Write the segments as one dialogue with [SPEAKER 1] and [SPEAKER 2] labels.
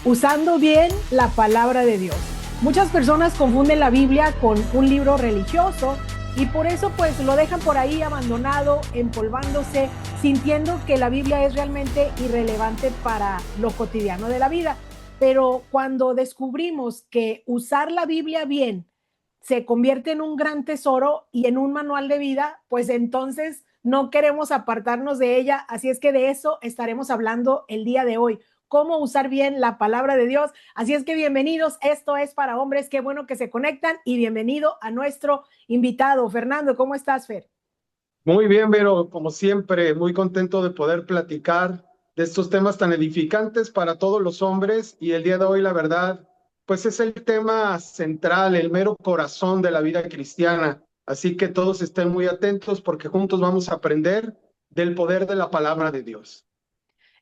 [SPEAKER 1] usando bien la palabra de Dios. Muchas personas confunden la Biblia con un libro religioso y por eso pues lo dejan por ahí abandonado, empolvándose, sintiendo que la Biblia es realmente irrelevante para lo cotidiano de la vida. Pero cuando descubrimos que usar la Biblia bien se convierte en un gran tesoro y en un manual de vida, pues entonces no queremos apartarnos de ella. Así es que de eso estaremos hablando el día de hoy, cómo usar bien la palabra de Dios. Así es que bienvenidos, esto es para hombres, qué bueno que se conectan y bienvenido a nuestro invitado. Fernando, ¿cómo estás, Fer?
[SPEAKER 2] Muy bien, Vero, como siempre, muy contento de poder platicar de estos temas tan edificantes para todos los hombres y el día de hoy, la verdad, pues es el tema central, el mero corazón de la vida cristiana. Así que todos estén muy atentos porque juntos vamos a aprender del poder de la palabra de Dios.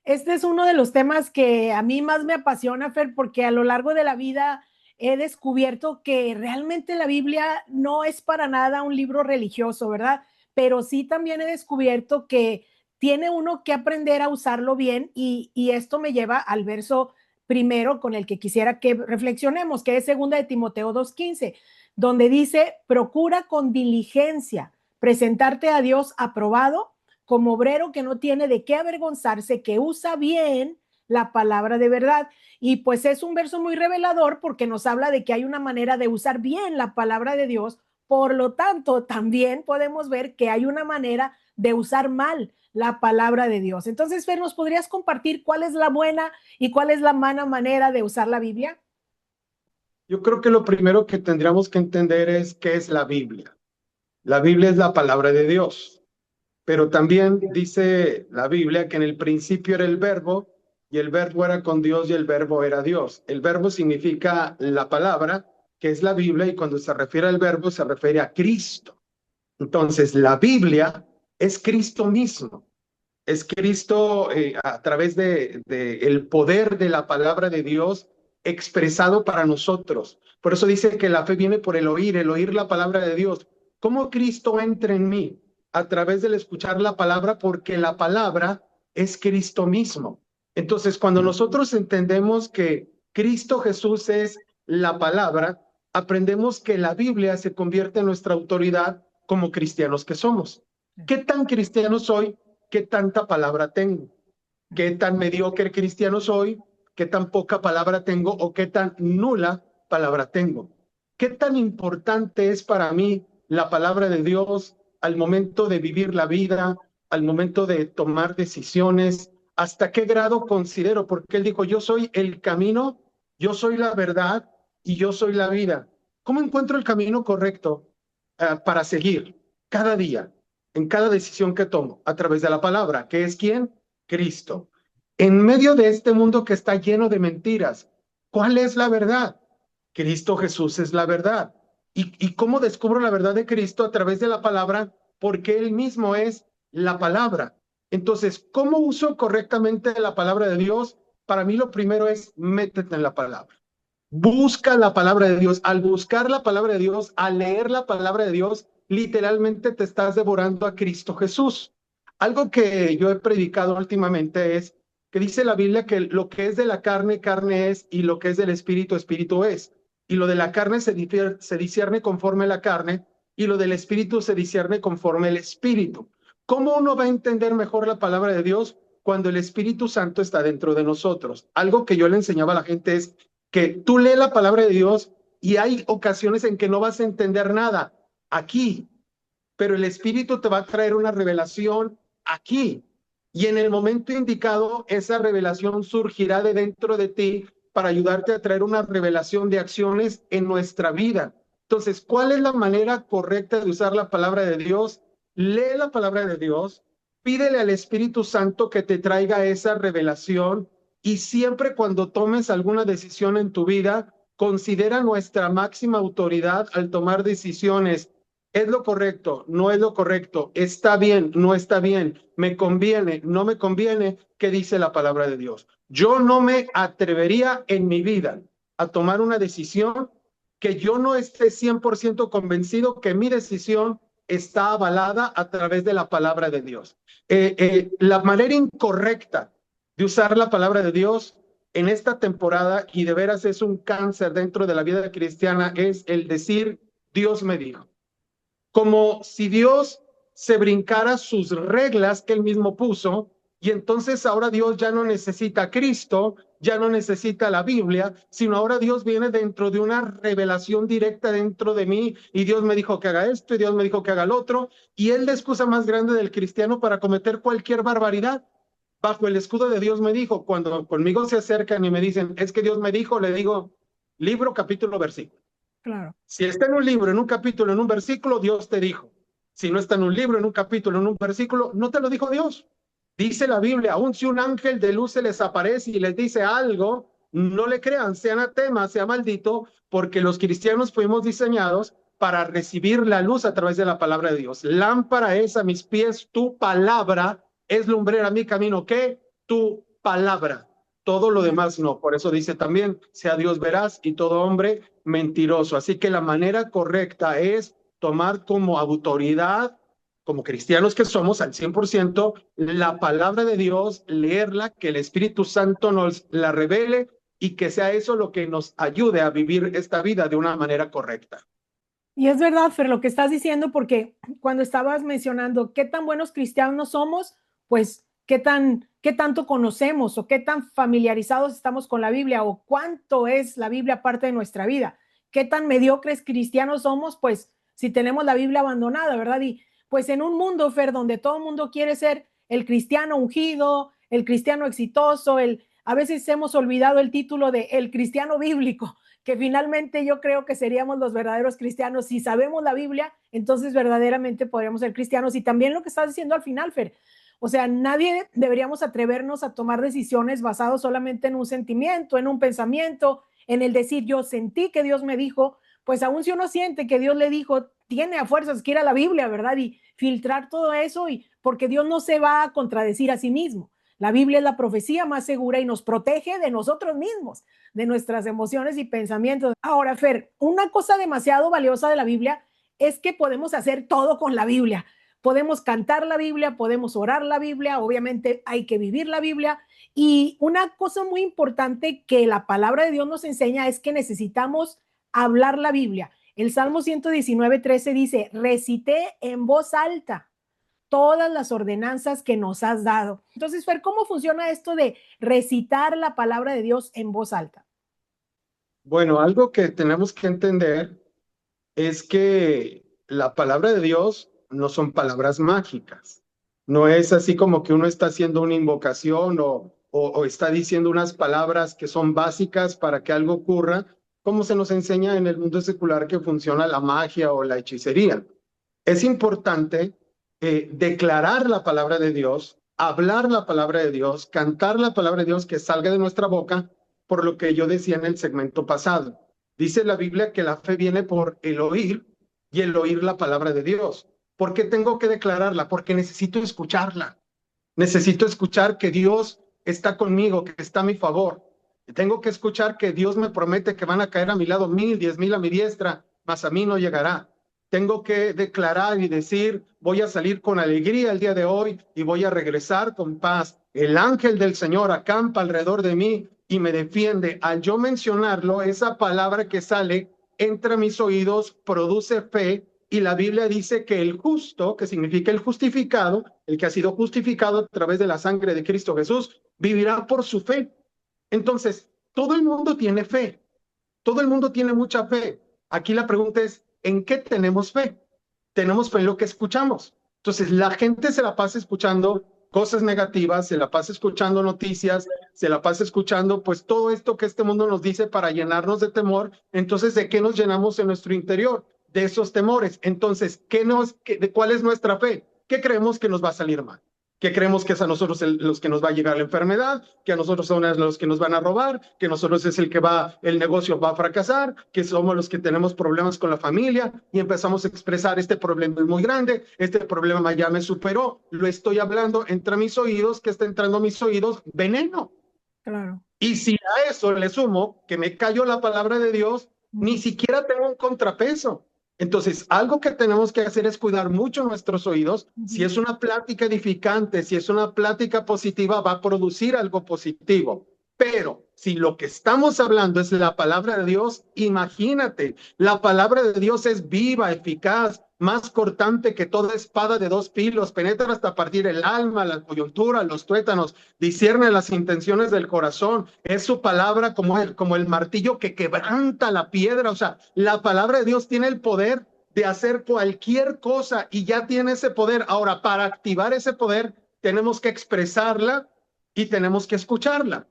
[SPEAKER 1] Este es uno de los temas que a mí más me apasiona, Fer, porque a lo largo de la vida he descubierto que realmente la Biblia no es para nada un libro religioso, ¿verdad? Pero sí también he descubierto que tiene uno que aprender a usarlo bien y esto me lleva al verso primero con el que quisiera que reflexionemos, que es segunda de Timoteo 2:15, donde dice, procura con diligencia presentarte a Dios aprobado como obrero que no tiene de qué avergonzarse, que usa bien la palabra de verdad. Y pues es un verso muy revelador porque nos habla de que hay una manera de usar bien la palabra de Dios. Por lo tanto, también podemos ver que hay una manera de usar mal la palabra de Dios. Entonces, Fer, ¿nos podrías compartir cuál es la buena y cuál es la mala manera de usar la Biblia?
[SPEAKER 2] Yo creo que lo primero que tendríamos que entender es qué es la Biblia. La Biblia es la palabra de Dios. Pero también dice la Biblia que en el principio era el verbo y el verbo era con Dios y el verbo era Dios. El verbo significa la palabra, que es la Biblia, y cuando se refiere al verbo se refiere a Cristo. Entonces, la Biblia es Cristo mismo. Es Cristo a través de el poder de la palabra de Dios expresado para nosotros. Por eso dice que la fe viene por el oír la palabra de Dios. ¿Cómo Cristo entra en mí? A través del escuchar la palabra, porque la palabra es Cristo mismo. Entonces, cuando nosotros entendemos que Cristo Jesús es la palabra, aprendemos que la Biblia se convierte en nuestra autoridad como cristianos que somos. ¿Qué tan cristiano soy? ¿Qué tanta palabra tengo? ¿Qué tan mediocre cristiano soy? ¿Qué tan poca palabra tengo o qué tan nula palabra tengo? ¿Qué tan importante es para mí la palabra de Dios al momento de vivir la vida, al momento de tomar decisiones? ¿Hasta qué grado considero? Porque él dijo, yo soy el camino, yo soy la verdad y yo soy la vida. ¿Cómo encuentro el camino correcto para seguir cada día? En cada decisión que tomo a través de la palabra, que es quién? Cristo. En medio de este mundo que está lleno de mentiras, ¿cuál es la verdad? Cristo Jesús es la verdad. ¿Y cómo descubro la verdad de Cristo? A través de la palabra, porque Él mismo es la palabra. Entonces, ¿cómo uso correctamente la palabra de Dios? Para mí lo primero es métete en la palabra. Busca la palabra de Dios. Al buscar la palabra de Dios, al leer la palabra de Dios, literalmente te estás devorando a Cristo Jesús. Algo que yo he predicado últimamente es que dice la Biblia que lo que es de la carne, carne es, y lo que es del espíritu, espíritu es. Y lo de la carne se discierne conforme la carne, y lo del espíritu se discierne conforme el espíritu. ¿Cómo uno va a entender mejor la palabra de Dios cuando el Espíritu Santo está dentro de nosotros? Algo que yo le enseñaba a la gente es que tú lees la palabra de Dios y hay ocasiones en que no vas a entender nada aquí, pero el Espíritu te va a traer una revelación aquí. Y en el momento indicado, esa revelación surgirá de dentro de ti para ayudarte a traer una revelación de acciones en nuestra vida. Entonces, ¿cuál es la manera correcta de usar la palabra de Dios? Lee la palabra de Dios, pídele al Espíritu Santo que te traiga esa revelación y siempre cuando tomes alguna decisión en tu vida, considera nuestra máxima autoridad al tomar decisiones. ¿Es lo correcto? ¿No es lo correcto? ¿Está bien? ¿No está bien? ¿Me conviene? ¿No me conviene? ¿Qué dice la palabra de Dios? Yo no me atrevería en mi vida a tomar una decisión que yo no esté 100% convencido que mi decisión está avalada a través de la palabra de Dios. La manera incorrecta de usar la palabra de Dios en esta temporada, y de veras es un cáncer dentro de la vida cristiana, es el decir, Dios me dijo. Como si Dios se brincara sus reglas que él mismo puso, y entonces ahora Dios ya no necesita a Cristo, ya no necesita la Biblia, sino ahora Dios viene dentro de una revelación directa dentro de mí, y Dios me dijo que haga esto, y Dios me dijo que haga lo otro, y es la excusa más grande del cristiano para cometer cualquier barbaridad. Bajo el escudo de Dios me dijo, cuando conmigo se acercan y me dicen, es que Dios me dijo, le digo, libro, capítulo, versículo.
[SPEAKER 1] Claro.
[SPEAKER 2] Si está en un libro, en un capítulo, en un versículo, Dios te dijo. Si no está en un libro, en un capítulo, en un versículo, no te lo dijo Dios. Dice la Biblia, aun si un ángel de luz se les aparece y les dice algo, no le crean, sea anatema, sea maldito, porque los cristianos fuimos diseñados para recibir la luz a través de la palabra de Dios. Lámpara es a mis pies tu palabra, es lumbrera a mi camino. ¿Qué? Tu palabra. Todo lo demás no. Por eso dice también, sea Dios veraz y todo hombre mentiroso. Así que la manera correcta es tomar como autoridad, como cristianos que somos al 100%, la palabra de Dios, leerla, que el Espíritu Santo nos la revele y que sea eso lo que nos ayude a vivir esta vida de una manera correcta.
[SPEAKER 1] Y es verdad, Fer, lo que estás diciendo, porque cuando estabas mencionando qué tan buenos cristianos somos, pues qué tanto conocemos o qué tan familiarizados estamos con la Biblia o cuánto es la Biblia parte de nuestra vida. Qué tan mediocres cristianos somos, pues si tenemos la Biblia abandonada, ¿verdad? Y pues en un mundo, Fer, donde todo el mundo quiere ser el cristiano ungido, el cristiano exitoso, a veces hemos olvidado el título de el cristiano bíblico, que finalmente yo creo que seríamos los verdaderos cristianos. Si sabemos la Biblia, entonces verdaderamente podríamos ser cristianos. Y también lo que estás diciendo al final, Fer, o sea, nadie deberíamos atrevernos a tomar decisiones basadas solamente en un sentimiento, en un pensamiento, en el decir yo sentí que Dios me dijo, pues aún si uno siente que Dios le dijo, tiene a fuerzas que ir a la Biblia, ¿verdad? Y filtrar todo eso, y porque Dios no se va a contradecir a sí mismo. La Biblia es la profecía más segura y nos protege de nosotros mismos, de nuestras emociones y pensamientos. Ahora, Fer, una cosa demasiado valiosa de la Biblia es que podemos hacer todo con la Biblia. Podemos cantar la Biblia, podemos orar la Biblia, obviamente hay que vivir la Biblia. Y una cosa muy importante que la palabra de Dios nos enseña es que necesitamos hablar la Biblia. El Salmo 119:13 dice, recité en voz alta todas las ordenanzas que nos has dado. Entonces, Fer, ¿cómo funciona esto de recitar la palabra de Dios en voz alta?
[SPEAKER 2] Bueno, algo que tenemos que entender es que la palabra de Dios no son palabras mágicas. No es así como que uno está haciendo una invocación o está diciendo unas palabras que son básicas para que algo ocurra, como se nos enseña en el mundo secular que funciona la magia o la hechicería. Es importante declarar la palabra de Dios, hablar la palabra de Dios, cantar la palabra de Dios que salga de nuestra boca, por lo que yo decía en el segmento pasado. Dice la Biblia que la fe viene por el oír y el oír la palabra de Dios. ¿Por qué tengo que declararla? Porque necesito escucharla. Necesito escuchar que Dios está conmigo, que está a mi favor. Tengo que escuchar que Dios me promete que van a caer a mi lado 1000, 10,000 a mi diestra, mas a mí no llegará. Tengo que declarar y decir, voy a salir con alegría el día de hoy y voy a regresar con paz. El ángel del Señor acampa alrededor de mí y me defiende. Al yo mencionarlo, esa palabra que sale entre mis oídos produce fe, y la Biblia dice que el justo, que significa el justificado, el que ha sido justificado a través de la sangre de Cristo Jesús, vivirá por su fe. Entonces, todo el mundo tiene fe, todo el mundo tiene mucha fe. Aquí la pregunta es, ¿en qué tenemos fe? Tenemos fe en lo que escuchamos. Entonces, la gente se la pasa escuchando cosas negativas, se la pasa escuchando noticias, se la pasa escuchando pues todo esto que este mundo nos dice para llenarnos de temor. Entonces, ¿de qué nos llenamos en nuestro interior? De esos temores. Entonces, ¿de cuál es nuestra fe? ¿Qué creemos que nos va a salir mal? ¿Qué creemos que es a nosotros los que nos va a llegar la enfermedad? ¿Que a nosotros son los que nos van a robar? ¿Que nosotros es el negocio va a fracasar? ¿Que somos los que tenemos problemas con la familia? Y empezamos a expresar, este problema es muy grande, este problema ya me superó, lo estoy hablando entre mis oídos, que está entrando a mis oídos veneno.
[SPEAKER 1] Claro.
[SPEAKER 2] Y si a eso le sumo que me cayó la palabra de Dios, ni siquiera tengo un contrapeso. Entonces, algo que tenemos que hacer es cuidar mucho nuestros oídos. Si es una plática edificante, si es una plática positiva, va a producir algo positivo. Pero si lo que estamos hablando es la palabra de Dios, imagínate, la palabra de Dios es viva, eficaz, más cortante que toda espada de dos filos, penetra hasta partir el alma, la coyuntura, los tuétanos, discierne las intenciones del corazón. Es su palabra como el martillo que quebranta la piedra. O sea, la palabra de Dios tiene el poder de hacer cualquier cosa y ya tiene ese poder. Ahora, para activar ese poder, tenemos que expresarla y tenemos que escucharla,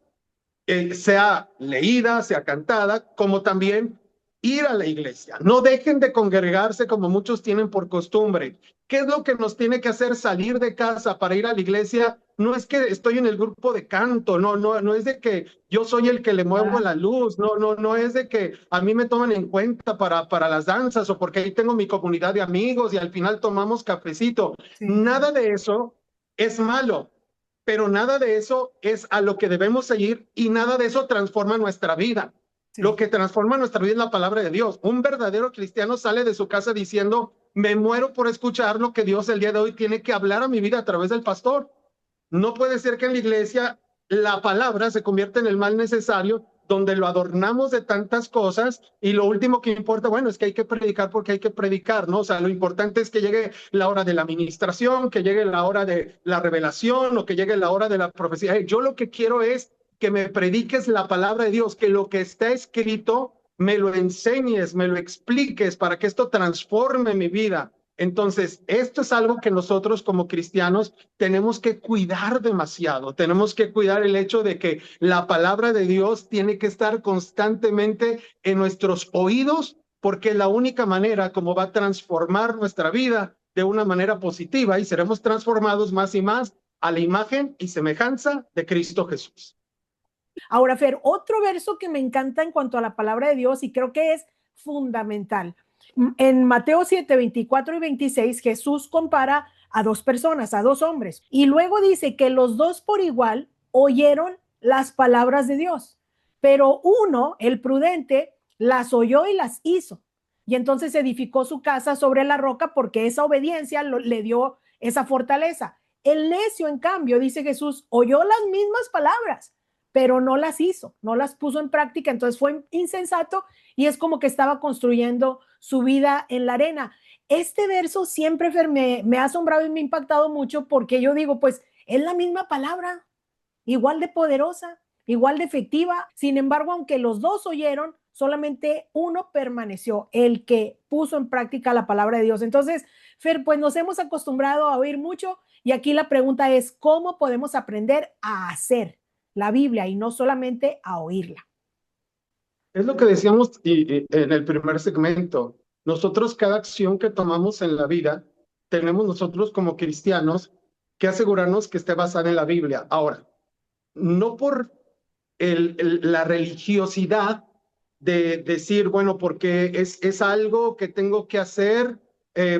[SPEAKER 2] sea leída, sea cantada, como también ir a la iglesia. No dejen de congregarse como muchos tienen por costumbre. ¿Qué es lo que nos tiene que hacer salir de casa para ir a la iglesia? No es que estoy en el grupo de canto, no es de que yo soy el que le muevo la luz, no es de que a mí me toman en cuenta para las danzas o porque ahí tengo mi comunidad de amigos y al final tomamos cafecito.
[SPEAKER 1] Sí,
[SPEAKER 2] Nada de eso es malo, pero nada de eso es a lo que debemos seguir y nada de eso transforma nuestra vida.
[SPEAKER 1] sí.
[SPEAKER 2] Lo que transforma nuestra vida es la palabra de Dios. Un verdadero cristiano sale de su casa diciendo, me muero por escuchar lo que Dios el día de hoy tiene que hablar a mi vida a través del pastor. No puede ser que en la iglesia la palabra se convierta en el mal necesario, donde lo adornamos de tantas cosas y lo último que importa, bueno, es que hay que predicar porque hay que predicar, ¿no? O sea, lo importante es que llegue la hora de la administración, que llegue la hora de la revelación o que llegue la hora de la profecía. Yo lo que quiero es que me prediques la palabra de Dios, que lo que está escrito me lo enseñes, me lo expliques para que esto transforme mi vida. Entonces, esto es algo que nosotros como cristianos tenemos que cuidar demasiado. Tenemos que cuidar el hecho de que la palabra de Dios tiene que estar constantemente en nuestros oídos, porque es la única manera como va a transformar nuestra vida de una manera positiva y seremos transformados más y más a la imagen y semejanza de Cristo Jesús.
[SPEAKER 1] Ahora, Fer, otro verso que me encanta en cuanto a la palabra de Dios y creo que es fundamental. En Mateo 7, 24 y 26, Jesús compara a dos personas, a dos hombres, y luego dice que los dos por igual oyeron las palabras de Dios, pero uno, el prudente, las oyó y las hizo. Y entonces edificó su casa sobre la roca porque esa obediencia le dio esa fortaleza. El necio, en cambio, dice Jesús, oyó las mismas palabras, pero no las hizo, no las puso en práctica, entonces fue insensato y es como que estaba construyendo su vida en la arena. Este verso siempre me ha asombrado y me ha impactado mucho porque yo digo, pues es la misma palabra, igual de poderosa, igual de efectiva. Sin embargo, aunque los dos oyeron, solamente uno permaneció, el que puso en práctica la palabra de Dios. Entonces, Fer, pues nos hemos acostumbrado a oír mucho y aquí la pregunta es, ¿cómo podemos aprender a hacer la Biblia y no solamente a oírla?
[SPEAKER 2] Es lo que decíamos en el primer segmento. Nosotros, cada acción que tomamos en la vida, tenemos nosotros como cristianos que asegurarnos que esté basada en la Biblia. Ahora, no por la religiosidad de decir, bueno, porque es algo que tengo que hacer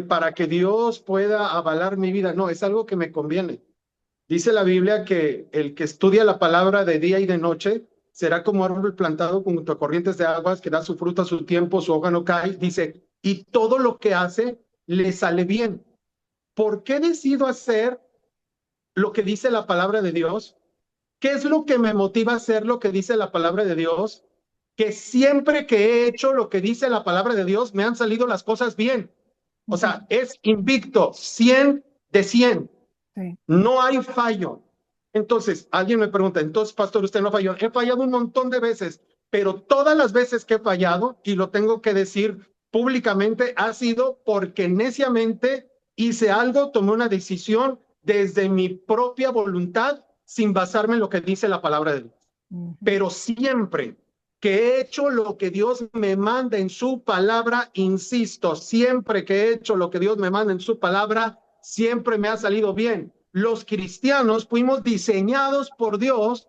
[SPEAKER 2] para que Dios pueda avalar mi vida. No, es algo que me conviene. Dice la Biblia que el que estudia la palabra de día y de noche será como árbol plantado junto a corrientes de aguas que da su fruto a su tiempo, su hoja no cae. Dice, y todo lo que hace le sale bien. ¿Por qué decido hacer lo que dice la palabra de Dios? ¿Qué es lo que me motiva a hacer lo que dice la palabra de Dios? Que siempre que he hecho lo que dice la palabra de Dios, me han salido las cosas bien. O sea, es invicto, 100 de 100. Sí. No hay fallo. Entonces, alguien me pregunta, entonces, pastor, usted no falló. He fallado un montón de veces, pero todas las veces que he fallado, y lo tengo que decir públicamente, ha sido porque neciamente hice algo, tomé una decisión desde mi propia voluntad, sin basarme en lo que dice la palabra de Dios. Pero siempre que he hecho lo que Dios me manda en su palabra, insisto, siempre que he hecho lo que Dios me manda en su palabra, siempre me ha salido bien. Los cristianos fuimos diseñados por Dios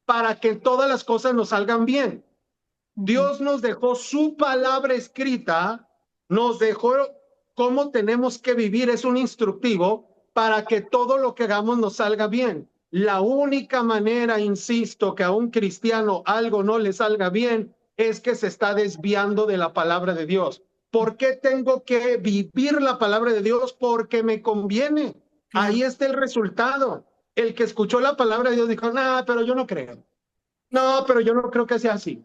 [SPEAKER 2] para que todas las cosas nos salgan bien. Dios nos dejó su palabra escrita, nos dejó cómo tenemos que vivir, es un instructivo para que todo lo que hagamos nos salga bien. La única manera, insisto, que a un cristiano algo no le salga bien es que se está desviando de la palabra de Dios. ¿Por qué tengo que vivir la palabra de Dios? Porque me conviene. Ahí está el resultado. El que escuchó la palabra de Dios dijo, pero yo no creo. No, pero yo no creo que sea así.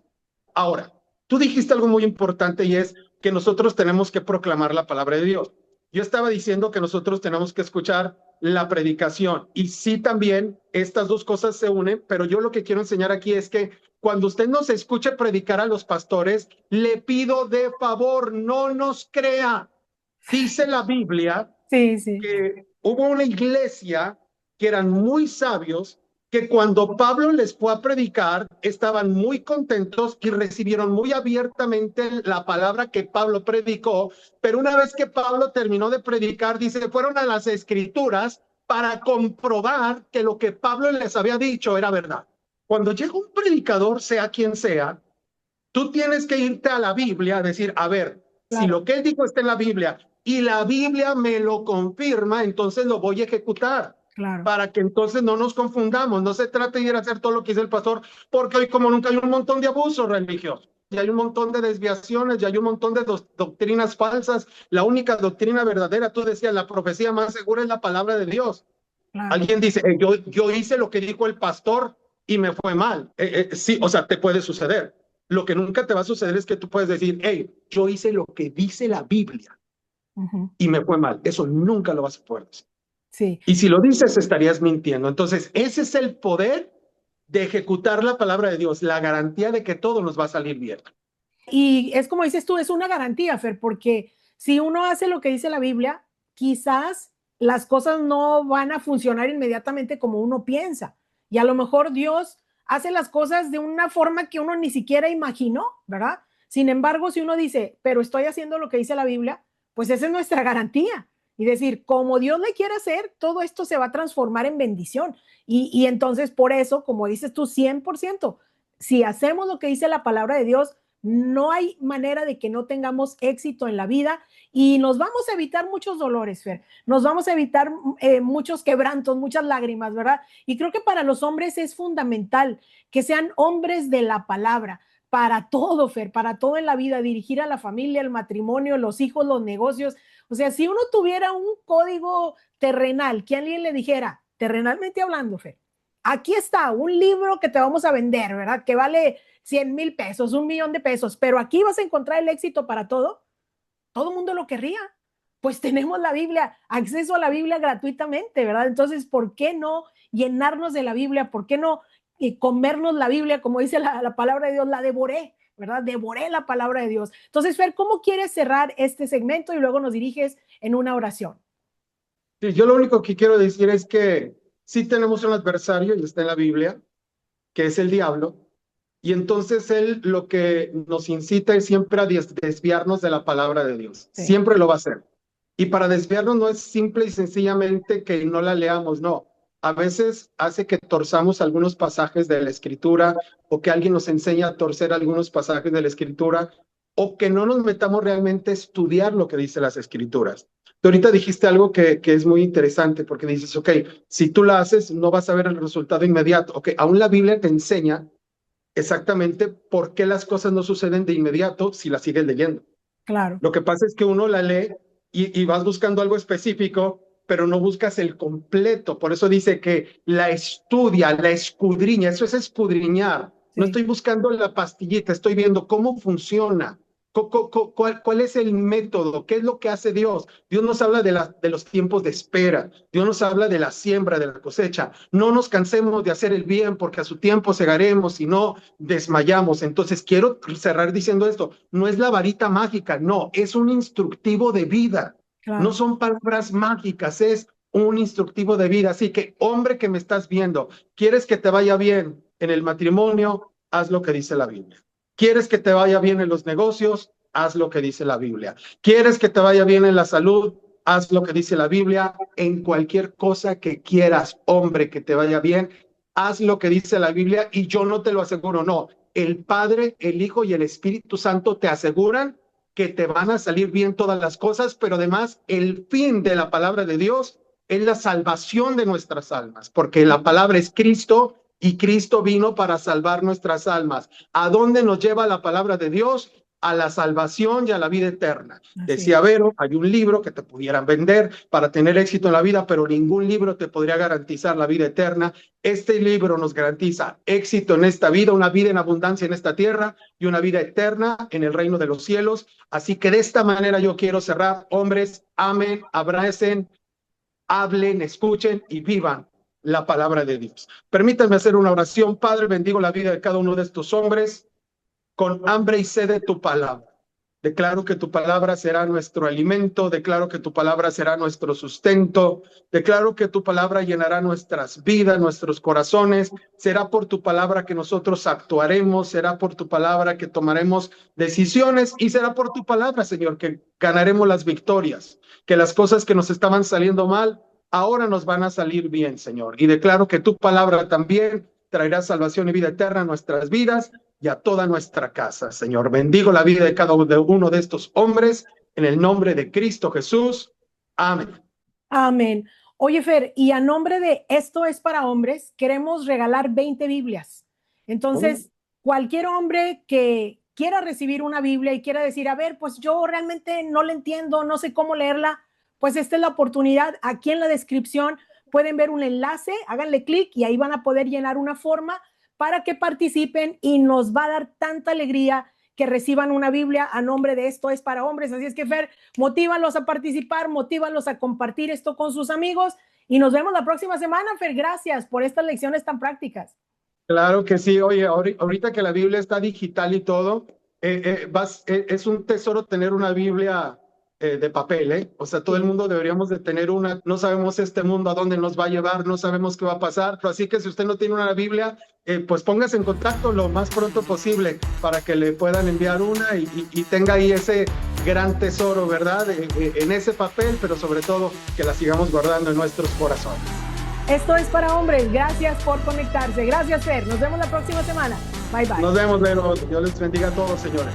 [SPEAKER 2] Ahora, tú dijiste algo muy importante y es que nosotros tenemos que proclamar la palabra de Dios. Yo estaba diciendo que nosotros tenemos que escuchar la predicación y sí también estas dos cosas se unen, pero yo lo que quiero enseñar aquí es que cuando usted nos escuche predicar a los pastores, le pido de favor, no nos crea. Dice la Biblia
[SPEAKER 1] Sí, sí,
[SPEAKER 2] que hubo una iglesia que eran muy sabios, que cuando Pablo les fue a predicar, estaban muy contentos y recibieron muy abiertamente la palabra que Pablo predicó, pero una vez que Pablo terminó de predicar, dice, fueron a las escrituras para comprobar que lo que Pablo les había dicho era verdad. Cuando llega un predicador, sea quien sea, tú tienes que irte a la Biblia a decir, a ver, si
[SPEAKER 1] claro,
[SPEAKER 2] lo que él dijo está en la Biblia y la Biblia me lo confirma, entonces lo voy a ejecutar.
[SPEAKER 1] claro.
[SPEAKER 2] Para que entonces no nos confundamos, no se trata de ir a hacer todo lo que dice el pastor, porque hoy como nunca hay un montón de abusos religiosos, y hay un montón de desviaciones, y hay un montón de doctrinas falsas. La única doctrina verdadera, tú decías, la profecía más segura es la palabra de Dios.
[SPEAKER 1] Claro,
[SPEAKER 2] Alguien dice, yo hice lo que dijo el pastor y me fue mal. Sí, o sea, te puede suceder. Lo que nunca te va a suceder es que tú puedes decir, hey, yo hice lo que dice la Biblia
[SPEAKER 1] ujú,
[SPEAKER 2] y me fue mal. Eso nunca lo vas a poder decir.
[SPEAKER 1] sí.
[SPEAKER 2] Y si lo dices, estarías mintiendo. Entonces, ese es el poder de ejecutar la palabra de Dios, la garantía de que todo nos va a salir bien.
[SPEAKER 1] Y es como dices tú, es una garantía, Fer, porque si uno hace lo que dice la Biblia, quizás las cosas no van a funcionar inmediatamente como uno piensa. Y a lo mejor Dios hace las cosas de una forma que uno ni siquiera imaginó, ¿verdad? Sin embargo, si uno dice, pero estoy haciendo lo que dice la Biblia, pues esa es nuestra garantía. Y decir, como Dios le quiere hacer, todo esto se va a transformar en bendición. Y entonces, por eso, como dices tú, 100%, si hacemos lo que dice la palabra de Dios, no hay manera de que no tengamos éxito en la vida y nos vamos a evitar muchos dolores, Fer. Nos vamos a evitar muchos quebrantos, muchas lágrimas, ¿verdad? Y creo que para los hombres es fundamental que sean hombres de la palabra para todo, Fer, para todo en la vida, dirigir a la familia, el matrimonio, los hijos, los negocios. O sea, si uno tuviera un código terrenal, que alguien le dijera, terrenalmente hablando, Fer, aquí está un libro que te vamos a vender, ¿verdad? Que vale 100,000 pesos, 1,000,000 de pesos, pero aquí vas a encontrar el éxito para todo el mundo lo querría. Pues tenemos la Biblia, acceso a la Biblia gratuitamente, ¿verdad? Entonces, ¿por qué no llenarnos de la Biblia? ¿Por qué no comernos la Biblia? Como dice la palabra de Dios, la devoré, ¿verdad? Devoré la palabra de Dios. Entonces, Fer, ¿cómo quieres cerrar este segmento y luego nos diriges en una oración?
[SPEAKER 2] Sí, yo lo único que quiero decir es que sí tenemos un adversario y está en la Biblia, que es el diablo. Y entonces él lo que nos incita es siempre a desviarnos de la palabra de Dios.
[SPEAKER 1] Sí,
[SPEAKER 2] Siempre lo va a hacer. Y para desviarnos no es simple y sencillamente que no la leamos, no. A veces hace que torzamos algunos pasajes de la escritura o que alguien nos enseña a torcer algunos pasajes de la escritura o que no nos metamos realmente a estudiar lo que dice las escrituras. Tú ahorita dijiste algo que es muy interesante porque dices, ok, si tú la haces no vas a ver el resultado inmediato. Ok, aún la Biblia te enseña exactamente por qué las cosas no suceden de inmediato si las sigues leyendo.
[SPEAKER 1] claro,
[SPEAKER 2] Lo que pasa es que uno la lee y vas buscando algo específico, pero no buscas el completo. Por eso dice que la estudia, la escudriña, eso es escudriñar. No
[SPEAKER 1] sí,
[SPEAKER 2] estoy buscando la pastillita, estoy viendo cómo funciona, cuál es el método, qué es lo que hace Dios. Dios nos habla de los tiempos de espera, Dios nos habla de la siembra, de la cosecha. No nos cansemos de hacer el bien porque a su tiempo segaremos y no desmayamos. Entonces, quiero cerrar diciendo esto, no es la varita mágica, no, es un instructivo de vida. No
[SPEAKER 1] claro.
[SPEAKER 2] son palabras mágicas, es un instructivo de vida. Así que, hombre que me estás viendo, ¿quieres que te vaya bien en el matrimonio? Haz lo que dice la Biblia. ¿Quieres que te vaya bien en los negocios? Haz lo que dice la Biblia. ¿Quieres que te vaya bien en la salud? Haz lo que dice la Biblia. En cualquier cosa que quieras, hombre, que te vaya bien, haz lo que dice la Biblia y yo no te lo aseguro, no. El Padre, el Hijo y el Espíritu Santo te aseguran que te van a salir bien todas las cosas, pero además el fin de la palabra de Dios es la salvación de nuestras almas, porque la palabra es Cristo y Cristo vino para salvar nuestras almas. ¿A dónde nos lleva la palabra de Dios? a la salvación y a la vida eterna.
[SPEAKER 1] Así
[SPEAKER 2] Decía
[SPEAKER 1] es.
[SPEAKER 2] Vero, hay un libro que te pudieran vender para tener éxito en la vida, pero ningún libro te podría garantizar la vida eterna. Este libro nos garantiza éxito en esta vida, una vida en abundancia en esta tierra y una vida eterna en el reino de los cielos. Así que de esta manera yo quiero cerrar. Hombres, amen, abracen, hablen, escuchen y vivan la palabra de Dios. Permítanme hacer una oración. Padre, bendigo la vida de cada uno de estos hombres con hambre y sed de tu palabra. Declaro que tu palabra será nuestro alimento, declaro que tu palabra será nuestro sustento, declaro que tu palabra llenará nuestras vidas, nuestros corazones, será por tu palabra que nosotros actuaremos, será por tu palabra que tomaremos decisiones y será por tu palabra, Señor, que ganaremos las victorias, que las cosas que nos estaban saliendo mal, ahora nos van a salir bien, Señor. Y declaro que tu palabra también traerá salvación y vida eterna a nuestras vidas y a toda nuestra casa, Señor. Bendigo la vida de cada uno de estos hombres en el nombre de Cristo Jesús. Amén.
[SPEAKER 1] Amén. Oye, Fer, y a nombre de Esto es para Hombres, queremos regalar 20 Biblias. Entonces, cualquier hombre que quiera recibir una Biblia y quiera decir, a ver, pues yo realmente no la entiendo, no sé cómo leerla, pues esta es la oportunidad. Aquí en la descripción pueden ver un enlace, háganle clic y ahí van a poder llenar una forma para que participen y nos va a dar tanta alegría que reciban una Biblia a nombre de Esto es para Hombres. Así es que, Fer, motívalos a participar, motívalos a compartir esto con sus amigos y nos vemos la próxima semana, Fer. Gracias por estas lecciones tan prácticas.
[SPEAKER 2] Claro que sí. Oye, ahorita que la Biblia está digital y todo, es un tesoro tener una Biblia de papel, ¿eh? O sea, todo el mundo deberíamos de tener una. No sabemos este mundo a dónde nos va a llevar, no sabemos qué va a pasar. Así que si usted no tiene una Biblia, pues póngase en contacto lo más pronto posible para que le puedan enviar una y tenga ahí ese gran tesoro, ¿verdad? En ese papel, pero sobre todo que la sigamos guardando en nuestros corazones.
[SPEAKER 1] Esto es para Hombres. Gracias por conectarse. Gracias, Fer. Nos vemos la próxima semana. Bye, bye.
[SPEAKER 2] Nos vemos, Vero. Dios les bendiga a todos, señores.